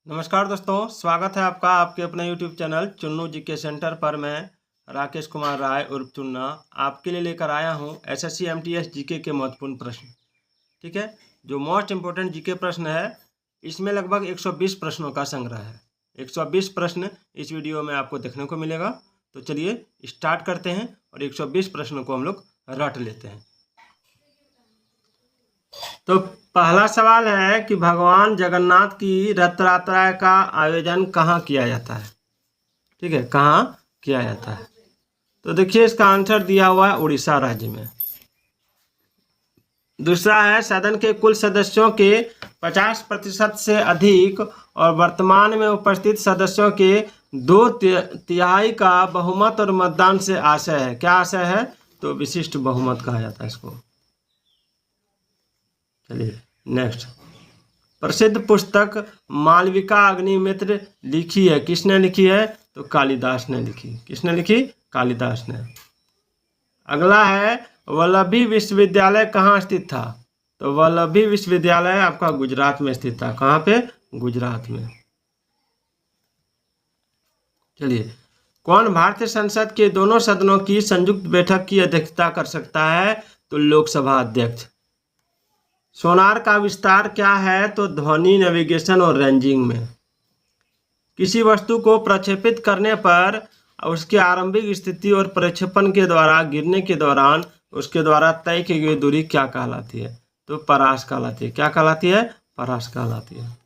नमस्कार दोस्तों, स्वागत है आपका आपके अपने YouTube channel Chunnu GK centre पर। मैं राकेश कुमार राय उर्फ चुन्ना आपके लिए लेकर आया हूं SSC MTS जीके के महत्वपूर्ण प्रश्न। ठीक है, जो मोस्ट इम्पोर्टेंट जीके प्रश्न है, इसमें लगभग 120 प्रश्नों का संग्रह है। 120 प्रश्न इस वीडियो में आपको देखने को मिलेगा। तो चलिए स्टार्ट करते हैं और 120 प्रश्नों को हम लोग रट लेते हैं। तो पहला सवाल है कि भगवान जगन्नाथ की रथ यात्रा का आयोजन कहाँ किया जाता है। ठीक है, कहाँ किया जाता है? तो देखिए इसका आंसर दिया हुआ है उड़ीसा राज्य में। दूसरा है सदन के कुल सदस्यों के 50% से अधिक और वर्तमान में उपस्थित सदस्यों के 2/3 का बहुमत और मतदान से आशय है। क्या आशय है? तो विशिष्ट बहुमत कहा जाता है इसको। चलिए नेक्स्ट, प्रसिद्ध पुस्तक मालविका अग्निमित्र लिखी है, किसने लिखी है? तो कालिदास ने लिखी। किसने लिखी? कालिदास ने। अगला है वल्लभी विश्वविद्यालय कहाँ स्थित था? तो वल्लभी विश्वविद्यालय आपका गुजरात में स्थित था। कहाँ पे? गुजरात में। चलिए, कौन भारतीय संसद के दोनों सदनों की संयुक्त बैठक की अध्यक्षता कर सकता है? तो लोकसभा अध्यक्ष। सोनार का विस्तार क्या है? तो ध्वनि, नेविगेशन और रेंजिंग में। किसी वस्तु को प्रक्षेपित करने पर उसकी आरंभिक स्थिति और प्रक्षेपण के द्वारा गिरने के दौरान उसके द्वारा तय की गई दूरी क्या कहलाती है? तो परास कहलाती है। क्या कहलाती है? परास कहलाती है।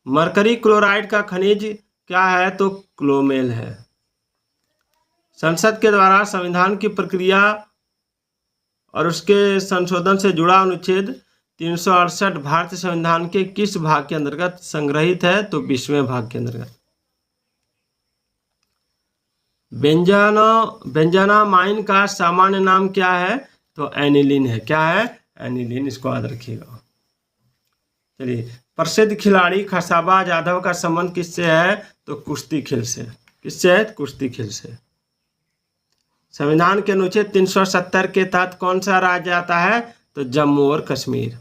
मरकरी क्लोराइड का खनिज क्या है? तो क्लोमेल है। संसद के द्वारा संविधान की प्रक्रिया और उसके संशोधन से जुड़ा अनुच्छेद 368 भारतीय संविधान के किस भाग के अंतर्गत संग्रहित है? तो 20वें भाग के अंतर्गत। बेंजानामाइन का सामान्य नाम क्या है? तो एनिलीन है। क्या है? एनिलीन। इसको याद रखिएगा। चलिए, प्रसिद्ध खिलाड़ी खसाबा जाधव का संबंध किससे है? तो कुश्ती खेल से। किससे है? कुश्ती खेल से। संविधान के अनुच्छेद 370 के तहत कौन सा राज्य आता है? तो जम्मू और कश्मीर।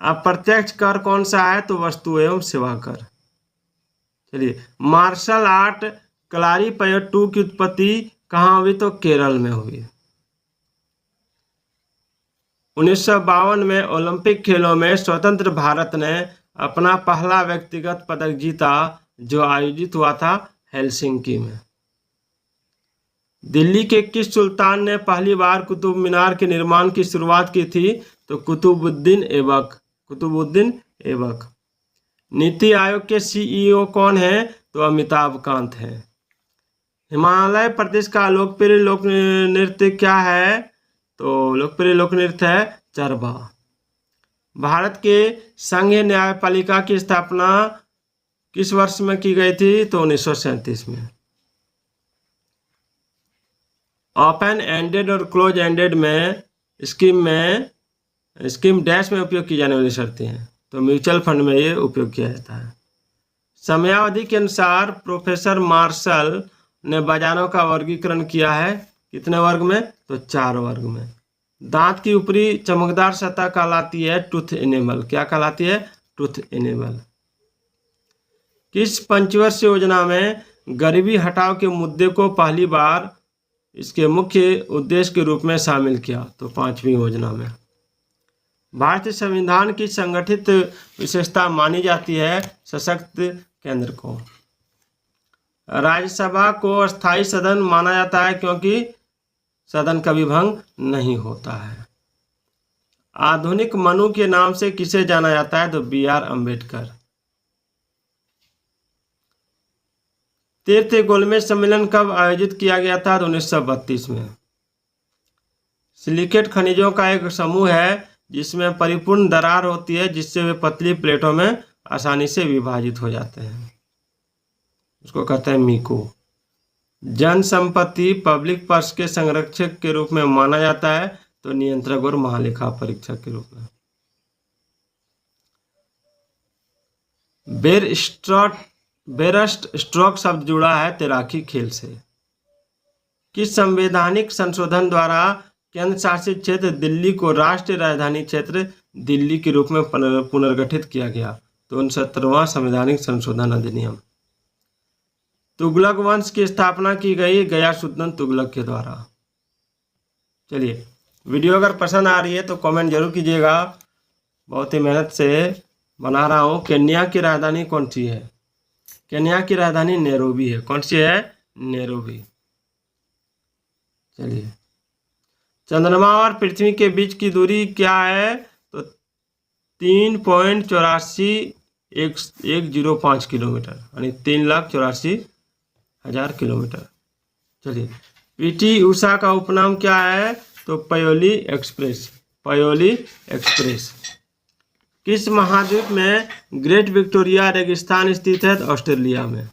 अप्रत्यक्ष कर कौन सा है? तो वस्तु एवं सेवा कर। चलिए, मार्शल आर्ट कलारीपयट्टू की उत्पत्ति कहाँ हुई? तो केरल में हुई। 1952 में ओलंपिक खेलों में स्वतंत्र भारत ने अपना पहला व्यक्तिगत पदक जीता, जो आयोजित हुआ था हेलसिंकी में। दिल्ली के किस सुल्तान ने पहली बार कुतुब मीनार के निर्माण की शुरुआत की थी? तो कुतुबुद्दीन ऐबक। कुतुबुद्दीन ऐबक। नीति आयोग के CEO कौन है? तो अमिताभ कांत हैं। हिमालय प्रदेश का लोकप्रिय लोक नृत्य क्या है? तो लोकप्रिय लोक नृत्य है चरबा। भारत के संघीय न्यायपालिका की स्थापना किस वर्ष में की गई थी? तो 1937 में। ओपन एंडेड और क्लोज एंडेड में स्कीम डैश में उपयोग की जाने वाली शर्तें हैं। तो म्यूचुअल फंड में ये उपयोग किया जाता है। समयावधि के अनुसार प्रोफेसर मार्शल ने बाजारों का वर्गीकरण किया है। कितने वर्ग में? तो 4 वर्ग में। दांत की ऊपरी चमकदार सतह कहलाती है टूथ एनेमल। क्या कहलाती है? Tooth enamel. किस पंचवर्षीय योजना में गरीबी हटाओ के मुद्दे को पहली बार इसके मुख्य उद्देश्य के रूप में शामिल किया? तो 5वीं योजना में। भारतीय संविधान की संगठित विशेषता मानी जाती है सशक्त केंद्र को। राज्यसभा को अस्थायी सदन माना जाता है क्योंकि सदन कभी भंग नहीं होता है। आधुनिक मनु के नाम से किसे जाना जाता है? तो BR अम्बेडकर। तीर्थ गोलमेज सम्मेलन कब आयोजित किया गया था? तो 1932 में। सिलिकेट खनिजों का एक समूह है जिसमें परिपूर्ण दरार होती है, जिससे वे पतली प्लेटों में आसानी से विभाजित हो जाते हैं। उसको कहते हैं मीको। जन संपत्ति पब्लिक पर्स के संरक्षक के रूप में माना जाता है, तो नियंत्रक और महालेखा परीक्षक के रूप में। बेरस्ट स्ट्रोक शब्द जुड़ा है तैराकी खेल से। किस संवैधानिक संशोधन द्वारा केंद्र शासित क्षेत्र दिल्ली को राष्ट्रीय राजधानी क्षेत्र दिल्ली के रूप में पुनर्गठित किया गया? 69वां संवैधानिक संशोधन अधिनियम। तुगलक वंश की स्थापना की गई गयासुद्दीन तुगलक के द्वारा। चलिए, वीडियो अगर पसंद आ रही है तो कमेंट जरूर कीजिएगा, बहुत ही मेहनत से बना रहा हूँ। केन्या की राजधानी कौन सी है? केन्या की राजधानी नैरोबी है। कौन सी है? नैरोबी। चलिए, चंद्रमा और पृथ्वी के बीच की दूरी क्या है? तो 3.841105 किलोमीटर, यानी 3,84,000 किलोमीटर। चलिए, पीटी उषा का उपनाम क्या है? तो पयोली एक्सप्रेस। पयोली एक्सप्रेस। किस महाद्वीप में ग्रेट विक्टोरिया रेगिस्तान स्थित है? ऑस्ट्रेलिया में।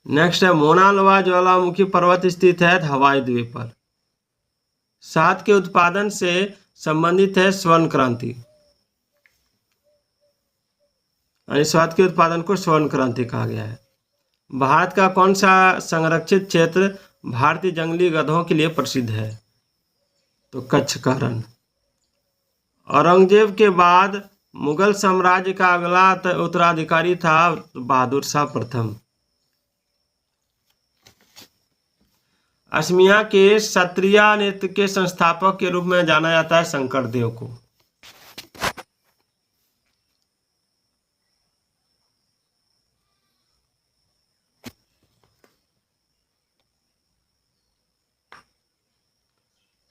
नेक्स्ट है, मोना लोआ ज्वालामुखी पर्वत स्थित है हवाई द्वीप पर। शहद के उत्पादन से संबंधित है स्वर्ण क्रांति, यानी शहद के उत्पादन को स्वर्ण क्रांति कहा गया है। भारत का कौन सा संरक्षित क्षेत्र भारतीय जंगली गधों के लिए प्रसिद्ध है? तो कच्छ का रण। औरंगजेब के बाद मुगल साम्राज्य का अगला उत्तराधिकारी था बहादुर शाह प्रथम। असमिया के सत्रिय नृत्य के संस्थापक के रूप में जाना जाता है शंकरदेव को।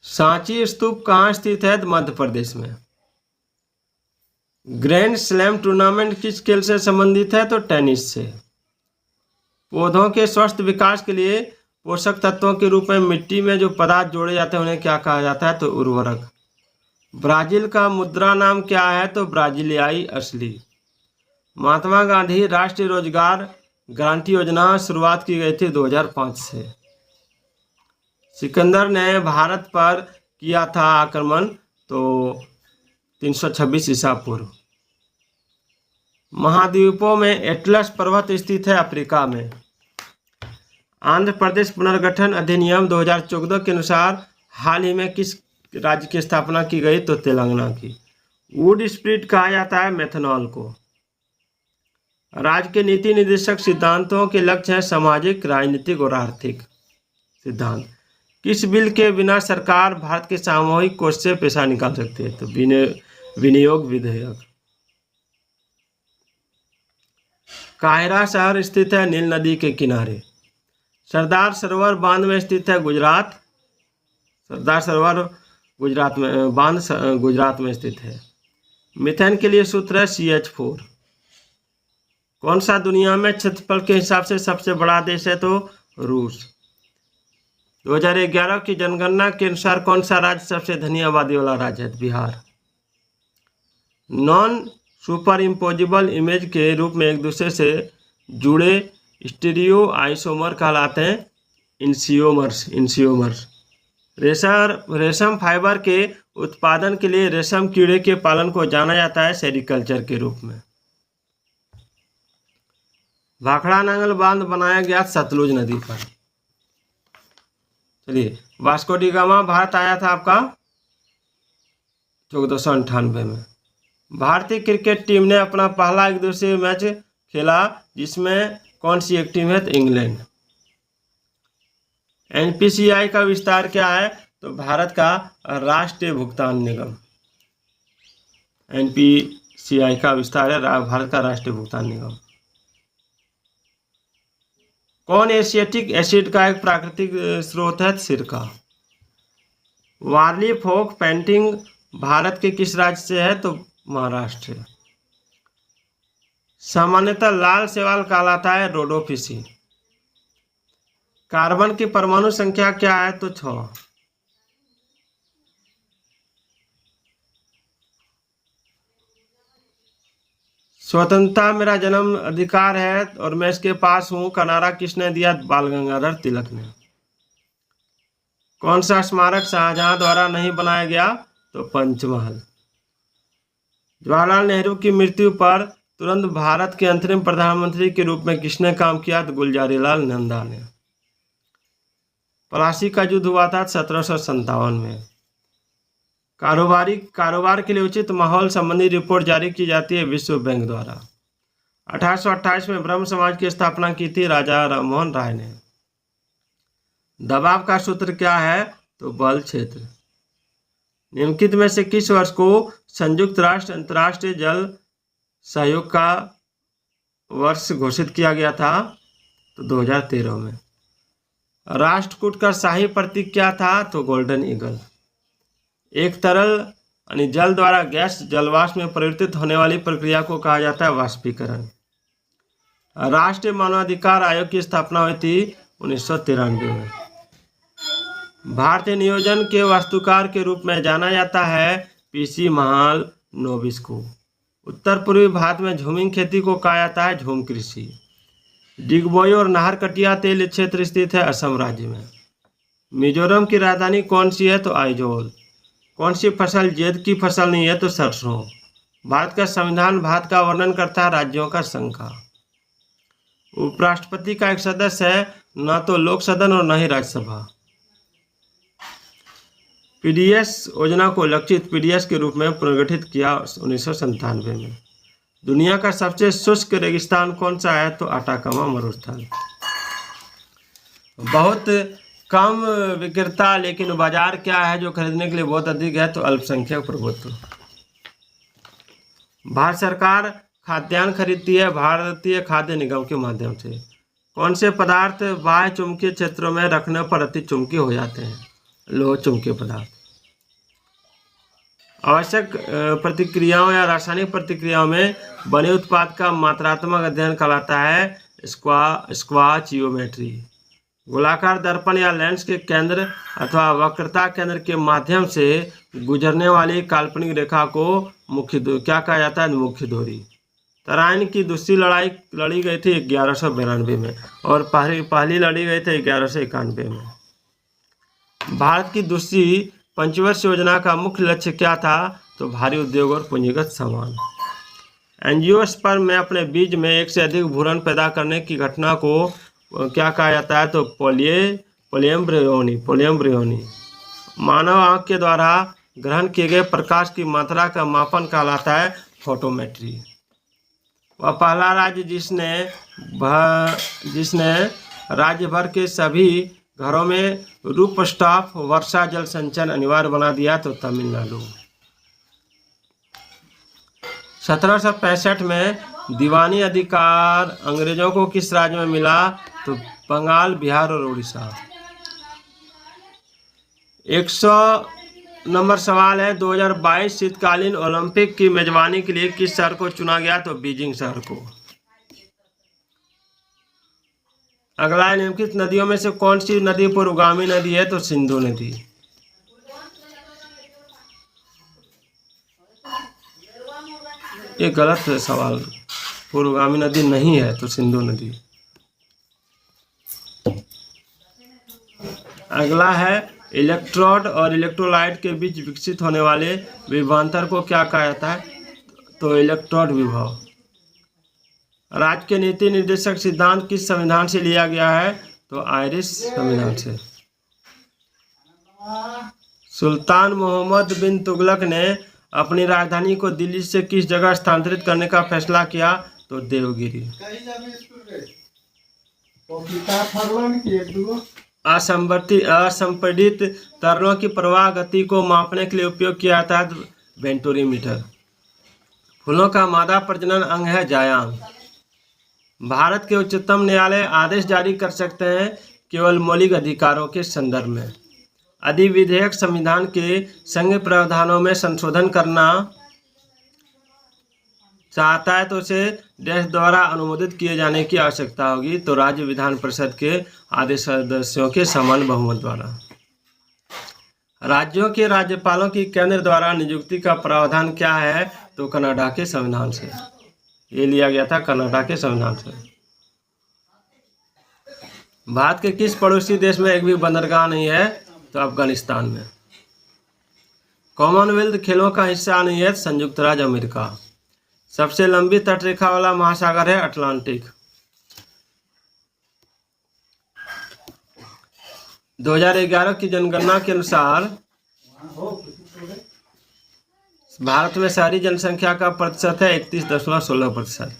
सांची स्तूप कहाँ स्थित है? मध्य प्रदेश में। ग्रैंड स्लैम टूर्नामेंट किस खेल से संबंधित है? तो टेनिस से। पौधों के स्वस्थ विकास के लिए पोषक तत्वों के रूप में मिट्टी में जो पदार्थ जोड़े जाते हैं उन्हें क्या कहा जाता है? तो उर्वरक। ब्राजील का मुद्रा नाम क्या है? तो ब्राजीलियाई असली। महात्मा गांधी राष्ट्रीय रोजगार गारंटी योजना शुरुआत की गई थी 2005 से। सिकंदर ने भारत पर किया था आक्रमण तो 326 ईसा पूर्व। महाद्वीपों में एटलस पर्वत स्थित है अफ्रीका में। आंध्र प्रदेश पुनर्गठन अधिनियम 2014 के अनुसार हाल ही में किस राज्य की स्थापना की गई? तो तेलंगाना की। वुड स्प्रिट कहा जाता है मेथनॉल को। राज्य के नीति निर्देशक सिद्धांतों के लक्ष्य हैं सामाजिक, राजनीतिक और आर्थिक सिद्धांत। किस बिल के बिना सरकार भारत के सामूहिक कोष से पैसा निकाल सकती है? तो विनियोग विधेयक। काहिरा शहर स्थित है नील नदी के किनारे। सरदार सरोवर बांध में स्थित है गुजरात। सरदार सरोवर गुजरात में, बांध गुजरात में स्थित है। मीथेन के लिए सूत्र है CH4। कौन सा दुनिया में क्षेत्रफल के हिसाब से सबसे बड़ा देश है? तो रूस। 2011 की जनगणना के अनुसार कौन सा राज्य सबसे धनी आबादी वाला राज्य है? Bihar. Non super imposable image के रूप में एक दूसरे से जुड़े स्टीरियो आइसोमर कहलाते हैं इंसियोमर्स। रेशम फाइबर के उत्पादन के लिए रेशम कीड़े के पालन को जाना जाता है सेरिकल्चर के रूप में। भाखड़ा नांगल बांध बनाया गया सतलुज नदी पर। चलिए, वास्को डी गामा भारत आया था आपका 1498 में। भारतीय क्रिकेट टीम ने अपना पहला एक दिवसीय मैच खेला जिसमें कौन सी एक टीम है? तो इंग्लैंड। NPCI का विस्तार क्या है? तो भारत का राष्ट्रीय भुगतान निगम। NPCI का विस्तार है भारत का राष्ट्रीय भुगतान निगम। कौन एशिएटिक एसिड का एक प्राकृतिक स्रोत है? सिरका। वारली फोक पेंटिंग भारत के किस राज्य से है? तो महाराष्ट्र। सामान्यतः लाल शैवाल कहलाता है रोडोफिसी। कार्बन की परमाणु संख्या क्या है? तो 6। स्वतंत्रता मेरा जन्म अधिकार है और मैं इसके पास हूं का नारा किसने दिया? बाल गंगाधर तिलक ने। कौन सा स्मारक शाहजहां द्वारा नहीं बनाया गया? तो पंचमहल। जवाहरलाल नेहरू की मृत्यु पर तुरंत भारत के अंतरिम प्रधानमंत्री के रूप में किसने काम किया? तो गुलजारीलाल नंदा ने। प्लासी का युद्ध हुआ था 1757 में। कारोबार के लिए उचित माहौल संबंधी रिपोर्ट जारी की जाती है विश्व बैंक द्वारा। 1828 में ब्रह्म समाज की स्थापना की थी राजा राममोहन राय ने। दबाव का सूत्र क्या है? तो बल क्षेत्र। निम्नलिखित में से किस वर्ष को संयुक्त राष्ट्र अंतर्राष्ट्रीय जल सहयोग का वर्ष घोषित किया गया था? तो 2013 में। राष्ट्रकूट का शाही प्रतीक क्या था? तो गोल्डन ईगल। एक तरल यानी जल द्वारा गैस जलवाष्प में परिवर्तित होने वाली प्रक्रिया को कहा जाता है वाष्पीकरण। राष्ट्रीय मानवाधिकार आयोग की स्थापना हुई थी 1993 में। भारतीय नियोजन के वास्तुकार के रूप में जाना जाता है पीसी महालनोबिस को। उत्तर पूर्वी भारत में झूमिंग खेती को कहा जाता है झूम कृषि। डिगबोई और नाहरकटिया तेल क्षेत्र स्थित है असम राज्य में। मिजोरम की राजधानी कौन सी है? तो आइजोल। कौन सी फसल जेद की फसल नहीं है? तो सरसों। भारत का संविधान भारत का वर्णन करता है राज्यों का संघ का। उपराष्ट्रपति का एक सदस्य है, न तो लोक सदन और न ही राज्यसभा। पीडीएस योजना को लक्षित पीडीएस के रूप में पुनर्गठित किया 1997 में। दुनिया का सबसे शुष्क रेगिस्तान कौन सा है? तो अटाकामा मरुस्थल। बहुत कम विक्रेता लेकिन बाजार क्या है जो खरीदने के लिए बहुत अधिक है? तो अल्पसंख्यक प्रभुत्व। भारत सरकार खाद्यान्न खरीदती है भारतीय खाद्य निगम के माध्यम से। कौन से पदार्थ बाह्य चुंबकीय क्षेत्रों में रखने पर अति चुंबकीय हो जाते हैं? लोह चुंबकीय पदार्थ। आवश्यक प्रतिक्रियाओं या रासायनिक प्रतिक्रियाओं में बने उत्पाद का मात्रात्मक अध्ययन कहलाता है स्क्वाचियोमेट्री। गोलाकार दर्पण या लेंस के केंद्र अथवा वक्रता केंद्र के माध्यम से गुजरने वाली काल्पनिक रेखा को मुख्य क्या कहा जाता है? मुख्य धुरी। तराइन की दूसरी लड़ाई लड़ी गई थी 1192 में और पहली लड़ी गई थी 1191 में। भारत की दूसरी पंचवर्षीय योजना का मुख्य लक्ष्य क्या था? तो भारी उद्योग और पूंजीगत सामान। एंजियोस्पर्म में अपने बीज में एक से अधिक भ्रूण पैदा करने की घटना को क्या कहा जाता है? तो पोलियम्ब्रियोनी। मानव आंख के द्वारा ग्रहण किए गए प्रकाश की मात्रा का मापन कहलाता है फोटोमेट्री। वह पहला राज्य जिसने राज्य भर के सभी घरों में रूपस्टाफ वर्षा जल संचयन अनिवार्य बना दिया तो तमिलनाडु। 1765 में दीवानी अधिकार अंग्रेजों को किस राज्य में मिला? तो बंगाल, बिहार और उड़ीसा। 100 नंबर सवाल है, 2022 शीतकालीन ओलंपिक की मेजबानी के लिए किस शहर को चुना गया? तो बीजिंग शहर को। अगला है, निम्नलिखित नदियों में से कौन सी नदी पूर्वगामी नदी है? तो सिंधु नदी। ये गलत है सवाल, पूर्वगामी नदी नहीं है तो सिंधु नदी। अगला है, इलेक्ट्रोड और इलेक्ट्रोलाइट के बीच विकसित होने वाले विभवांतर को क्या कहा जाता है? तो इलेक्ट्रोड विभव। राज्य के नीति निर्देशक सिद्धांत किस संविधान से लिया गया है? तो आयरिश संविधान से। सुल्तान मोहम्मद बिन तुगलक ने अपनी राजधानी को दिल्ली से किस जगह स्थानांतरित करने का फैसला किया? तो देवगिरी। असंपीड़ित तरलों की प्रवाह गति को मापने के लिए उपयोग किया जाता है वेंटूरीमीटर। फूलों का मादा प्रजनन अंग है जायांग। भारत के उच्चतम न्यायालय आदेश जारी कर सकते हैं केवल मौलिक अधिकारों के संदर्भ में। अधिविधेयक संविधान के संघ प्रावधानों में संशोधन करना चाहता है तो उसे देश द्वारा अनुमोदित किए जाने की आवश्यकता होगी, तो राज्य विधान परिषद के आधे सदस्यों के समान बहुमत द्वारा। राज्यों के राज्यपालों की केंद्र द्वारा नियुक्ति का प्रावधान क्या है? तो कनाडा के संविधान से। ये लिया गया था कनाडा के संविधान से। भारत के किस पड़ोसी देश में एक भी बंदरगाह नहीं है? तो अफगानिस्तान में। कॉमनवेल्थ खेलों का हिस्सा नहीं है संयुक्त राज्य अमेरिका। सबसे लंबी तटरेखा वाला महासागर है अटलांटिक। 2011 की जनगणना के अनुसार भारत में शहरी जनसंख्या का प्रतिशत है 31.16%।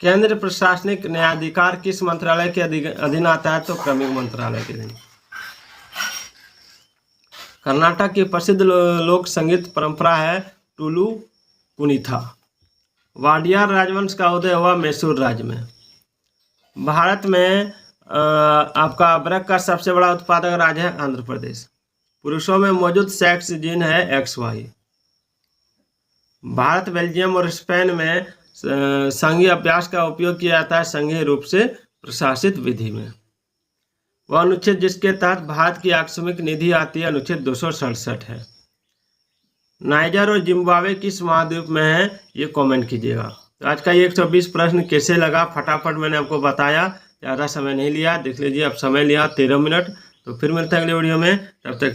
केंद्र प्रशासनिक न्यायाधिकार किस मंत्रालय के अधीन आता है? तो क्रमिक मंत्रालय के अधीन। कर्नाटक की प्रसिद्ध लोक संगीत परंपरा है टुलु कुनिथा। वाडियार राजवंश का उदय हुआ मैसूर राज्य में। भारत में आपका अदरक का सबसे बड़ा उत्पादक राज्य है आंध्र प्रदेश। पुरुषों में मौजूद सेक्स जीन है XY। भारत, बेल्जियम और स्पेन में संघीय अभ्यास का उपयोग किया जाता है संघीय रूप से प्रशासित विधि में। वह अनुच्छेद जिसके तहत भारत की आकस्मिक निधि आती है अनुच्छेद 267 है। नाइजर और जिम्बाब्वे किस महाद्वीप में है? ये कमेंट कीजिएगा। तो आज का ये 120 प्रश्न कैसे लगा फटाफट मैंने आपको बताया, ज़्यादा समय नहीं लिया। देख लीजिए अब समय लिया 13 मिनट। तो फिर मिलते हैं अगले वीडियो में, तब तक